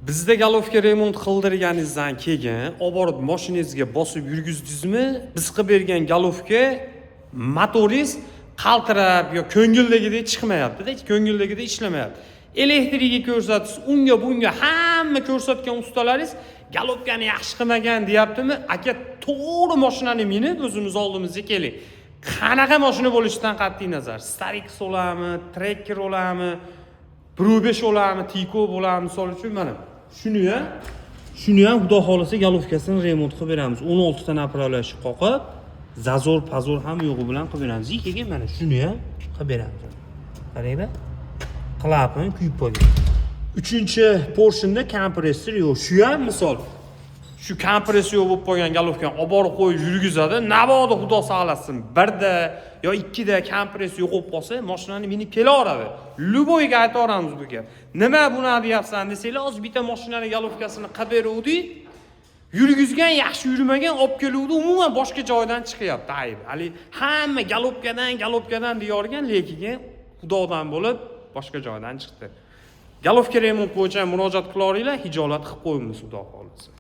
Bizda galovka remont qildirganingizdan keyin olib borib mashinangizga bosib yurgizdingizmi, biz qilib bergan galovka motoringiz qaltirab yo ko'ngildagidek chiqmayapti-da, ko'ngildagidek ishlamayapti. Elektrikni ko'rsatish, unga bunga hamma ko'rsatgan ustalaringiz galovkani yaxshi qilmagan deyaptimi? Aka, to'g'ri mashinani minib o'zimiz oldimizga keling. Qanaqa mashina bo'lishidan qat'iy nazar, Starix olammi, Tracker olammi, Pro 5 olammi, Tiko bo'lammi, misol uchun mana shuni ham xudo xolasa galovkasini remont qilib beramiz. 16 ta направляющий qoqib, zazor, pazor ham yo'g'i bilan qilib beramiz. Keyin mana shuni ham qilib beramiz. Qaranglar. Klapani kuyib qo'ygan. 3-portionda kompressor yo'q. Shu ham misol shu kompressor bo'lib qolgan galovkani olib borib qo'yib yurgizadi. Navoda xudo saqlasin, 1da yo 2da kompressor yo'q bo'lib qolsa, mashinani minib kelaveradi. Luboyga aytaveramiz bu gap. Nima buni deyapsan desanglar, o'z bitta mashinani galovkasini qilib beruvdik. Yurgizgan, yaxshi yurmagan olib keluvdi, umuman boshqa joydan chiqyapti ayb. Hali hamma galopkadan deyorgan, lekin xudodan bo'lib boshqa joydan chiqdi. Galovka remont bo'yicha murojaat qilaveringlar, hijolat qilib qo'yamiz xudo xolasa.